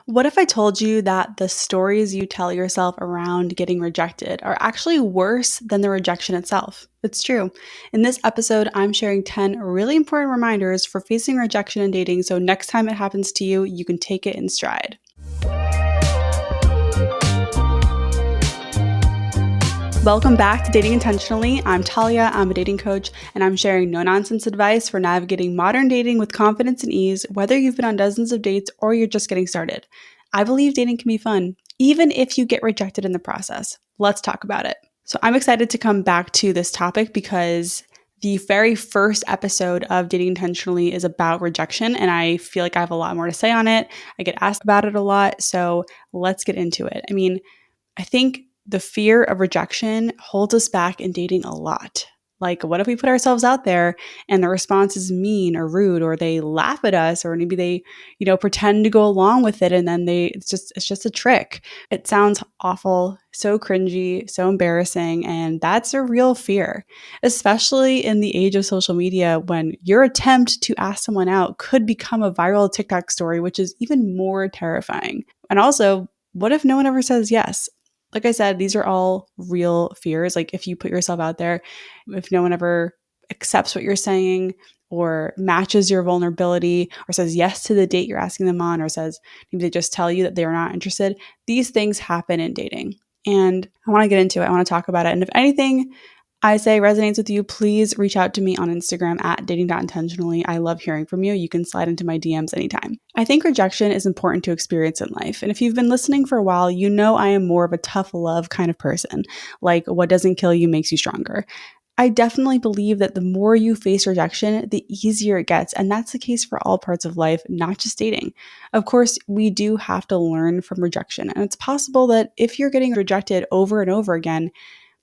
What if I told you that the stories you tell yourself around getting rejected are actually worse than the rejection itself? It's true. In this episode, I'm sharing 10 really important reminders for facing rejection in dating so next time it happens to you, you can take it in stride. Welcome back to Dating Intentionally. I'm Talia, I'm a dating coach, and I'm sharing no-nonsense advice for navigating modern dating with confidence and ease, whether you've been on dozens of dates or you're just getting started. I believe dating can be fun, even if you get rejected in the process. Let's talk about it. So I'm excited to come back to this topic because the very first episode of Dating Intentionally is about rejection, and I feel like I have a lot more to say on it. I get asked about it a lot, so let's get into it. I think the fear of rejection holds us back in dating a lot. Like, what if we put ourselves out there and the response is mean or rude, or they laugh at us, or maybe they, pretend to go along with it, and then it's just a trick. It sounds awful, so cringy, so embarrassing, and that's a real fear, especially in the age of social media when your attempt to ask someone out could become a viral TikTok story, which is even more terrifying. And also, what if no one ever says yes? Like I said, these are all real fears. Like if you put yourself out there, if no one ever accepts what you're saying or matches your vulnerability or says yes to the date you're asking them on, or says maybe they just tell you that they're not interested, these things happen in dating. And I want to get into it. I want to talk about it. And if anything I say resonates with you, please reach out to me on Instagram at dating.intentionally. I love hearing from you. You can slide into my DMs anytime. I think rejection is important to experience in life. And if you've been listening for a while, you know I am more of a tough love kind of person. Like, what doesn't kill you makes you stronger. I definitely believe that the more you face rejection, the easier it gets. And that's the case for all parts of life, not just dating. Of course, we do have to learn from rejection. And it's possible that if you're getting rejected over and over again,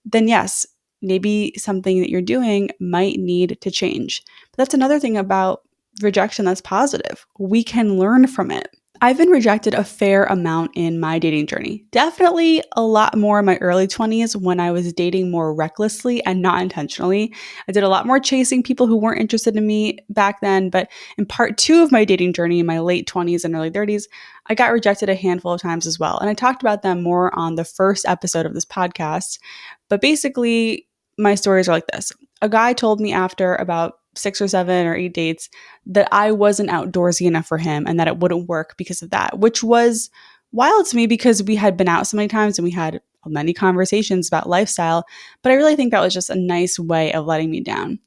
then yes, maybe something that you're doing might need to change. But that's another thing about rejection that's positive. We can learn from it. I've been rejected a fair amount in my dating journey. Definitely a lot more in my early 20s when I was dating more recklessly and not intentionally. I did a lot more chasing people who weren't interested in me back then, but in part two of my dating journey in my late 20s and early 30s, I got rejected a handful of times as well. And I talked about them more on the first episode of this podcast. But basically, my stories are like this. A guy told me after about 6 or 7 or 8 dates that I wasn't outdoorsy enough for him and that it wouldn't work because of that, which was wild to me because we had been out so many times and we had many conversations about lifestyle. But I really think that was just a nice way of letting me down.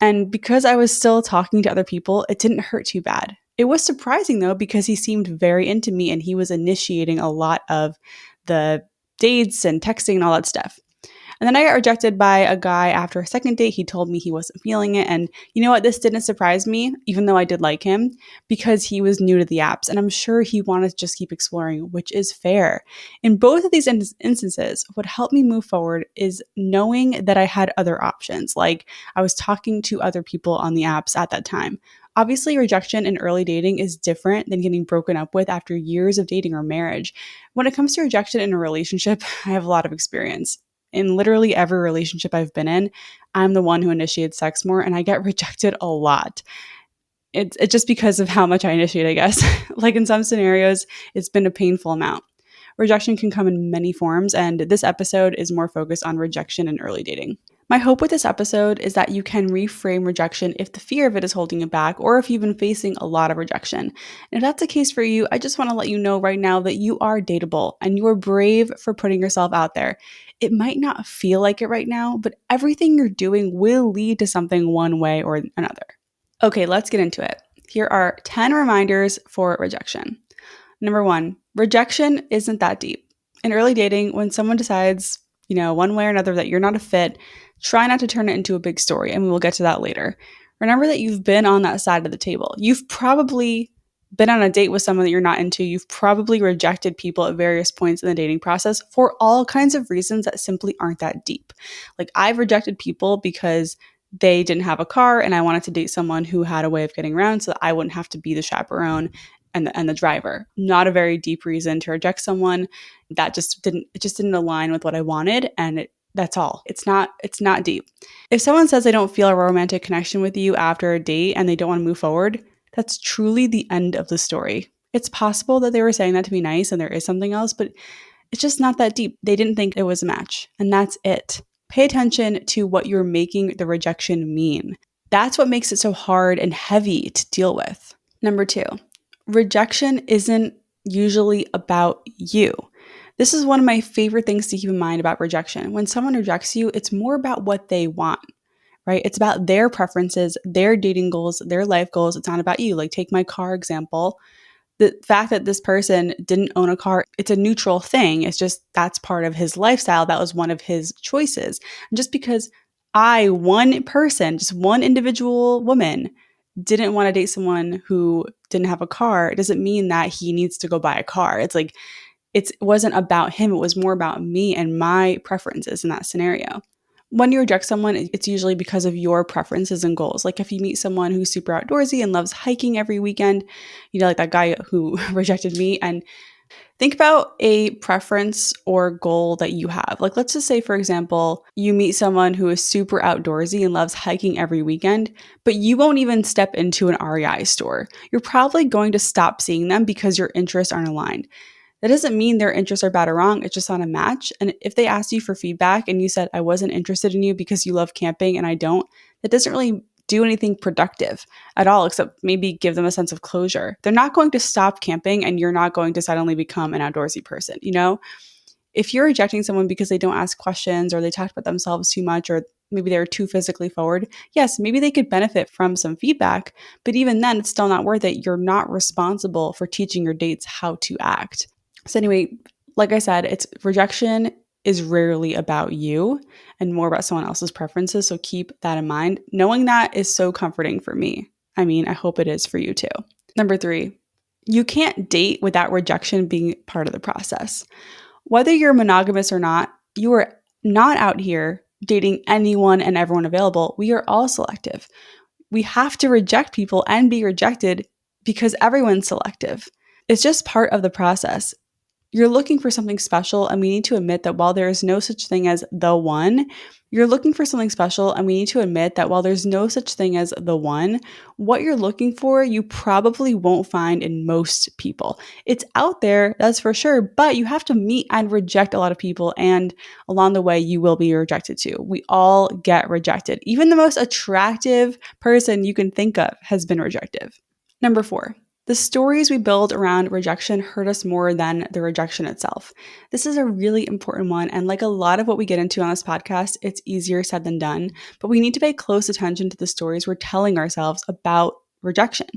And because I was still talking to other people, it didn't hurt too bad. It was surprising though, because he seemed very into me and he was initiating a lot of the dates and texting and all that stuff. And then I got rejected by a guy after a second date. He told me he wasn't feeling it. And you know what? This didn't surprise me, even though I did like him, because he was new to the apps. And I'm sure he wanted to just keep exploring, which is fair. In both of these instances, what helped me move forward is knowing that I had other options. Like I was talking to other people on the apps at that time. Obviously, rejection in early dating is different than getting broken up with after years of dating or marriage. When it comes to rejection in a relationship, I have a lot of experience. In literally every relationship I've been in, I'm the one who initiates sex more, and I get rejected a lot. It's just because of how much I initiate, I guess. Like in some scenarios, it's been a painful amount. Rejection can come in many forms, and this episode is more focused on rejection in early dating. My hope with this episode is that you can reframe rejection if the fear of it is holding you back, or if you've been facing a lot of rejection. And if that's the case for you, I just want to let you know right now that you are dateable and you are brave for putting yourself out there. It might not feel like it right now, but everything you're doing will lead to something one way or another. Okay, let's get into it. Here are 10 reminders for rejection. Number 1, rejection isn't that deep. In early dating, when someone decides, one way or another that you're not a fit, try not to turn it into a big story, and we will get to that later. Remember that you've been on that side of the table. You've probably been on a date with someone that you're not into. You've probably rejected people at various points in the dating process for all kinds of reasons that simply aren't that deep. Like I've rejected people because they didn't have a car and I wanted to date someone who had a way of getting around so that I wouldn't have to be the chaperone and the driver. Not a very deep reason to reject someone. That just didn't align with what I wanted, and that's all. It's not deep. If someone says they don't feel a romantic connection with you after a date and they don't want to move forward, that's truly the end of the story. It's possible that they were saying that to be nice and there is something else, but it's just not that deep. They didn't think it was a match, and that's it. Pay attention to what you're making the rejection mean. That's what makes it so hard and heavy to deal with. Number 2, rejection isn't usually about you. This is one of my favorite things to keep in mind about rejection. When someone rejects you, it's more about what they want, right? It's about their preferences, their dating goals, their life goals. It's not about you. Like, take my car example. The fact that this person didn't own a car, it's a neutral thing. It's just that's part of his lifestyle. That was one of his choices. And just because one person, just one individual woman, didn't want to date someone who didn't have a car, it doesn't mean that he needs to go buy a car. It's like, it wasn't about him. It was more about me and my preferences in that scenario. When you reject someone, it's usually because of your preferences and goals. Like if you meet someone who's super outdoorsy and loves hiking every weekend, like that guy who rejected me, and think about a preference or goal that you have. Like, let's just say, for example, you meet someone who is super outdoorsy and loves hiking every weekend, but you won't even step into an REI store. You're probably going to stop seeing them because your interests aren't aligned. That doesn't mean their interests are bad or wrong. It's just not a match. And if they asked you for feedback and you said, I wasn't interested in you because you love camping and I don't, that doesn't really do anything productive at all, except maybe give them a sense of closure. They're not going to stop camping and you're not going to suddenly become an outdoorsy person. If you're rejecting someone because they don't ask questions or they talk about themselves too much, or maybe they're too physically forward, yes, maybe they could benefit from some feedback, but even then it's still not worth it. You're not responsible for teaching your dates how to act. So anyway, like I said, rejection is rarely about you and more about someone else's preferences. So keep that in mind. Knowing that is so comforting for me. I mean, I hope it is for you too. Number 3, you can't date without rejection being part of the process. Whether you're monogamous or not, you are not out here dating anyone and everyone available. We are all selective. We have to reject people and be rejected because everyone's selective. It's just part of the process. You're looking for something special, and we need to admit that while there is no such thing as the one, you're looking for something special, and we need to admit that while there's no such thing as the one, what you're looking for, you probably won't find in most people. It's out there, that's for sure, but you have to meet and reject a lot of people, and along the way, you will be rejected too. We all get rejected. Even the most attractive person you can think of has been rejected. Number 4. The stories we build around rejection hurt us more than the rejection itself. This is a really important one, and like a lot of what we get into on this podcast, it's easier said than done, but we need to pay close attention to the stories we're telling ourselves about rejection.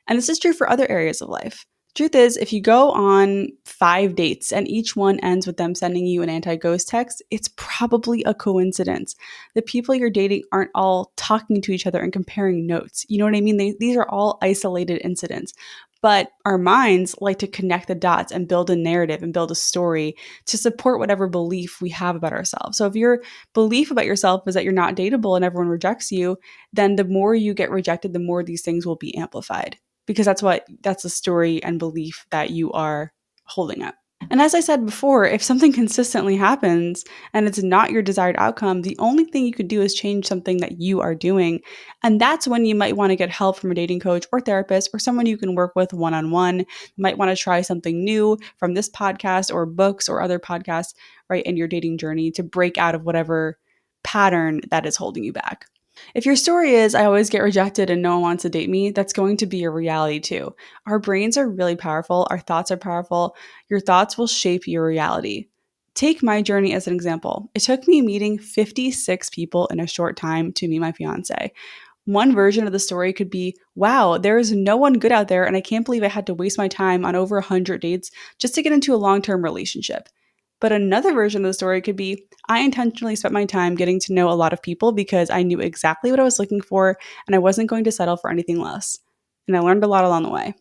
And this is true for other areas of life. Truth is, if you go on 5 dates and each one ends with them sending you an anti-ghost text, it's probably a coincidence. The people you're dating aren't all talking to each other and comparing notes. You know what I mean? These are all isolated incidents. But our minds like to connect the dots and build a narrative and build a story to support whatever belief we have about ourselves. So if your belief about yourself is that you're not dateable and everyone rejects you, then the more you get rejected, the more these things will be amplified. Because that's the story and belief that you are holding up. And as I said before, if something consistently happens and it's not your desired outcome, the only thing you could do is change something that you are doing. And that's when you might want to get help from a dating coach or therapist or someone you can work with one-on-one. You might want to try something new from this podcast or books or other podcasts, right, in your dating journey to break out of whatever pattern that is holding you back. If your story is, I always get rejected and no one wants to date me, that's going to be your reality too. Our brains are really powerful. Our thoughts are powerful. Your thoughts will shape your reality. Take my journey as an example. It took me meeting 56 people in a short time to meet my fiance. One version of the story could be, wow, there is no one good out there and I can't believe I had to waste my time on over 100 dates just to get into a long-term relationship. But another version of the story could be, I intentionally spent my time getting to know a lot of people because I knew exactly what I was looking for and I wasn't going to settle for anything less. And I learned a lot along the way.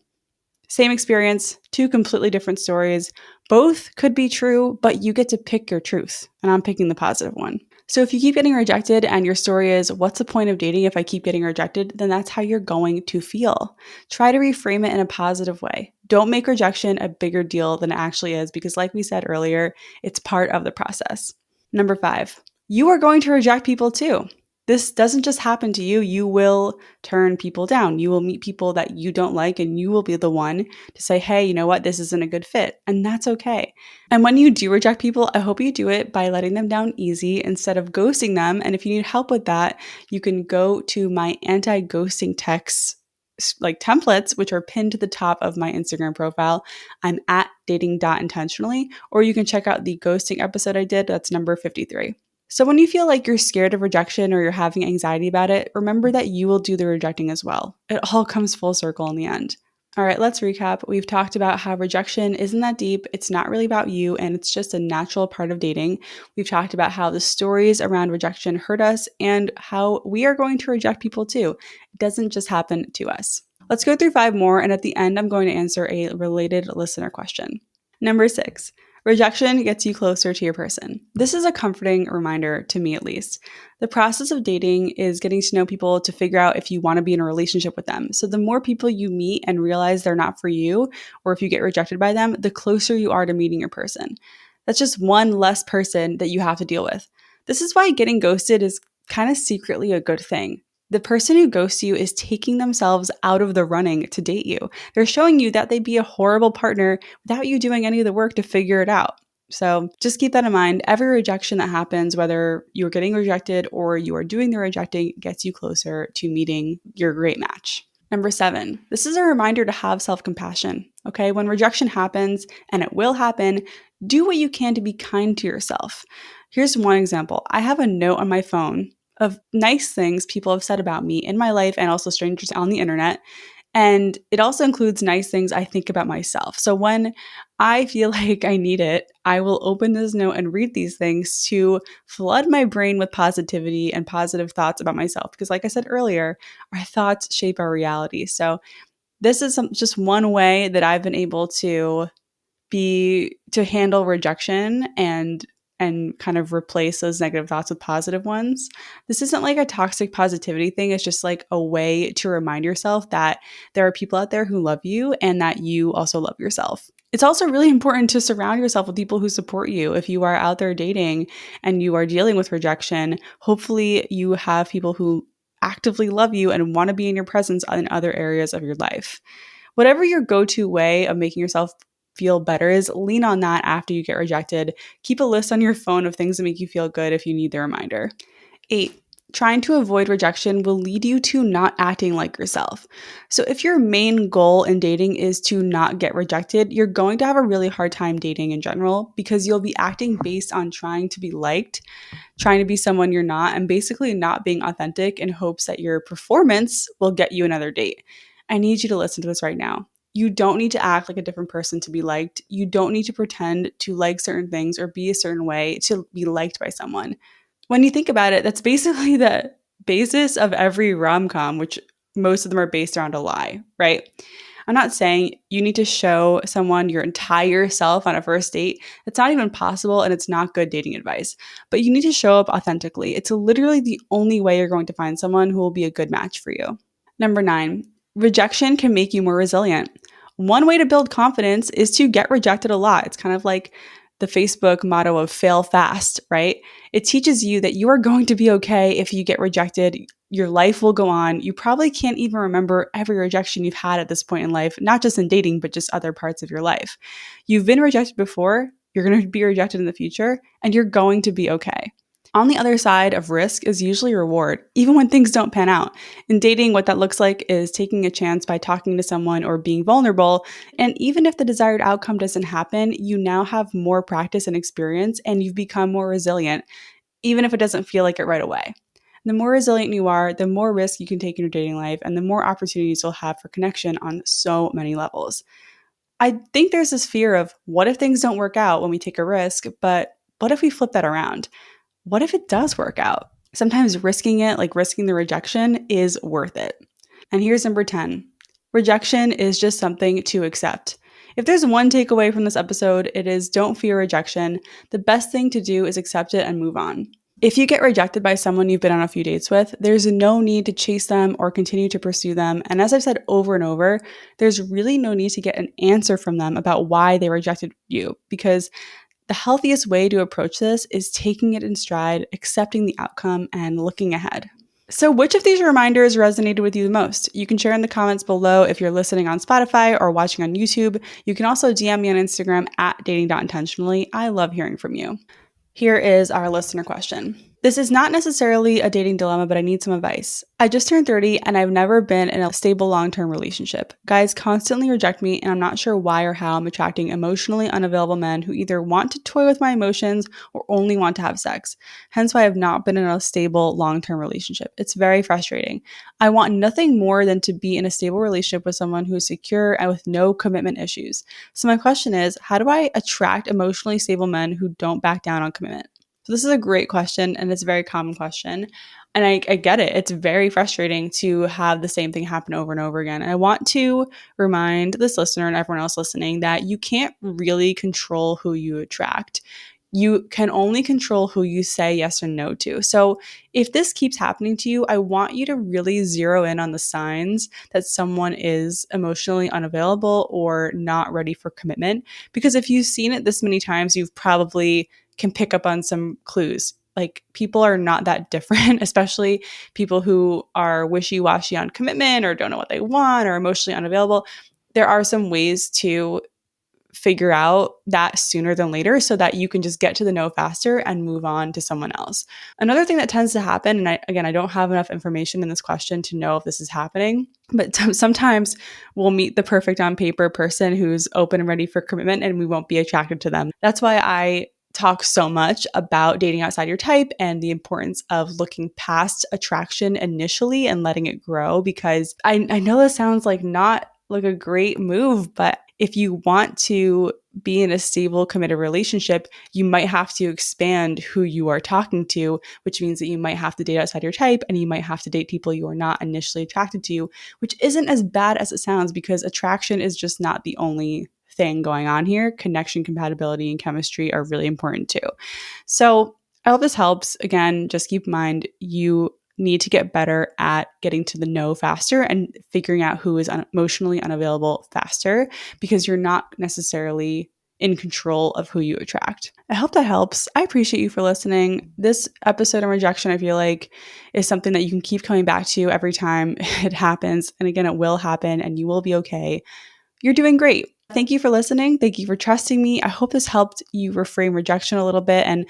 Same experience, 2 completely different stories. Both could be true, but you get to pick your truth. And I'm picking the positive one. So if you keep getting rejected and your story is, what's the point of dating if I keep getting rejected? Then that's how you're going to feel. Try to reframe it in a positive way. Don't make rejection a bigger deal than it actually is because like we said earlier, it's part of the process. Number 5, you are going to reject people too. This doesn't just happen to you. You will turn people down. You will meet people that you don't like, and you will be the one to say, hey, you know what? This isn't a good fit. And that's okay. And when you do reject people, I hope you do it by letting them down easy instead of ghosting them. And if you need help with that, you can go to my anti-ghosting texts like templates, which are pinned to the top of my Instagram profile. I'm at dating.intentionally, or you can check out the ghosting episode I did. That's number 53. So when you feel like you're scared of rejection or you're having anxiety about it, remember that you will do the rejecting as well. It all comes full circle in the end. All right, let's recap. We've talked about how rejection isn't that deep, it's not really about you, and it's just a natural part of dating. We've talked about how the stories around rejection hurt us and how we are going to reject people too. It doesn't just happen to us. Let's go through 5 more, and at the end, I'm going to answer a related listener question. Number 6. Rejection gets you closer to your person. This is a comforting reminder, to me at least. The process of dating is getting to know people to figure out if you want to be in a relationship with them. So the more people you meet and realize they're not for you, or if you get rejected by them, the closer you are to meeting your person. That's just one less person that you have to deal with. This is why getting ghosted is kind of secretly a good thing. The person who ghosts you is taking themselves out of the running to date you. They're showing you that they'd be a horrible partner without you doing any of the work to figure it out. So just keep that in mind. Every rejection that happens, whether you're getting rejected or you are doing the rejecting, gets you closer to meeting your great match. Number 7, this is a reminder to have self-compassion. Okay, when rejection happens, and it will happen, do what you can to be kind to yourself. Here's one example. I have a note on my phone of nice things people have said about me in my life and also strangers on the internet. And it also includes nice things I think about myself. So when I feel like I need it, I will open this note and read these things to flood my brain with positivity and positive thoughts about myself. Because, like I said earlier, our thoughts shape our reality. So this is just one way that I've been able to handle rejection and kind of replace those negative thoughts with positive ones. This isn't like a toxic positivity thing. It's just like a way to remind yourself that there are people out there who love you and that you also love yourself. It's also really important to surround yourself with people who support you. If you are out there dating and you are dealing with rejection, hopefully you have people who actively love you and want to be in your presence in other areas of your life. Whatever your go-to way of making yourself feel better is, lean on that after you get rejected. Keep a list on your phone of things that make you feel good if you need the reminder. 8. Trying to avoid rejection will lead you to not acting like yourself. So if your main goal in dating is to not get rejected, you're going to have a really hard time dating in general because you'll be acting based on trying to be liked, trying to be someone you're not, and basically not being authentic in hopes that your performance will get you another date. I need you to listen to this right now. You don't need to act like a different person to be liked. You don't need to pretend to like certain things or be a certain way to be liked by someone. When you think about it, that's basically the basis of every rom-com, which most of them are based around a lie, right? I'm not saying you need to show someone your entire self on a first date. It's not even possible, and it's not good dating advice. But you need to show up authentically. It's literally the only way you're going to find someone who will be a good match for you. Number 9, rejection can make you more resilient. One way to build confidence is to get rejected a lot. It's kind of like the Facebook motto of fail fast, right? It teaches you that you are going to be okay if you get rejected. Your life will go on. You probably can't even remember every rejection you've had at this point in life, not just in dating, but just other parts of your life. You've been rejected before, you're going to be rejected in the future, and you're going to be okay. On the other side of risk is usually reward, even when things don't pan out. In dating, what that looks like is taking a chance by talking to someone or being vulnerable. And even if the desired outcome doesn't happen, you now have more practice and experience, and you've become more resilient, even if it doesn't feel like it right away. The more resilient you are, the more risk you can take in your dating life, and the more opportunities you'll have for connection on so many levels. I think there's this fear of, what if things don't work out when we take a risk? But what if we flip that around? What if it does work out? Sometimes risking it, like risking the rejection, is worth it. And here's number 10. Rejection is just something to accept. If there's one takeaway from this episode, it is, don't fear rejection. The best thing to do is accept it and move on. If you get rejected by someone you've been on a few dates with, there's no need to chase them or continue to pursue them. And as I've said over and over, there's really no need to get an answer from them about why they rejected you, because The healthiest way to approach this is taking it in stride, accepting the outcome, and looking ahead. So, which of these reminders resonated with you the most? You can share in the comments below if you're listening on Spotify or watching on YouTube. You can also DM me on Instagram at dating.intentionally. I love hearing from you. Here is our listener question. This is not necessarily a dating dilemma, but I need some advice. I just turned 30 and I've never been in a stable long-term relationship. Guys constantly reject me and I'm not sure why or how I'm attracting emotionally unavailable men who either want to toy with my emotions or only want to have sex. Hence why I've not been in a stable long-term relationship. It's very frustrating. I want nothing more than to be in a stable relationship with someone who is secure and with no commitment issues. So my question is, how do I attract emotionally stable men who don't back down on commitment? So this is a great question and it's a very common question. And I get it. It's very frustrating to have the same thing happen over and over again. And I want to remind this listener and everyone else listening that you can't really control who you attract. You can only control who you say yes or no to. So if this keeps happening to you, I want you to really zero in on the signs that someone is emotionally unavailable or not ready for commitment. Because if you've seen it this many times, you've probably can pick up on some clues. Like people are not that different, especially people who are wishy-washy on commitment or don't know what they want or emotionally unavailable. There are some ways to figure out that sooner than later so that you can just get to the no faster and move on to someone else. Another thing that tends to happen, and I don't have enough information in this question to know if this is happening, but sometimes we'll meet the perfect on paper person who's open and ready for commitment and we won't be attracted to them. That's why I talk so much about dating outside your type and the importance of looking past attraction initially and letting it grow, because I know this sounds like not like a great move, but if you want to be in a stable, committed relationship, you might have to expand who you are talking to, which means that you might have to date outside your type and you might have to date people you are not initially attracted to, which isn't as bad as it sounds because attraction is just not the only thing going on here. Connection, compatibility, and chemistry are really important too. So I hope this helps. Again, just keep in mind, you need to get better at getting to the no faster and figuring out who is emotionally unavailable faster, because you're not necessarily in control of who you attract. I hope that helps. I appreciate you for listening. This episode on rejection, I feel like, is something that you can keep coming back to every time it happens. And again, it will happen and you will be okay. You're doing great. Thank you for listening. Thank you for trusting me. I hope this helped you reframe rejection a little bit. And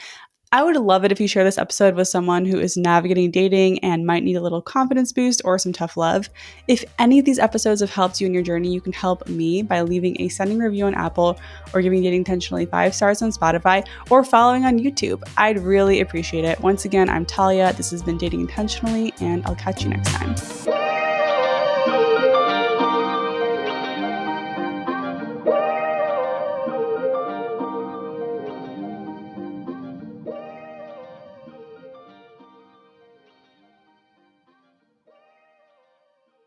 I would love it if you share this episode with someone who is navigating dating and might need a little confidence boost or some tough love. If any of these episodes have helped you in your journey, you can help me by leaving a sending review on Apple or giving Dating Intentionally 5 stars on Spotify or following on YouTube. I'd really appreciate it. Once again, I'm Talia. This has been Dating Intentionally, and I'll catch you next time.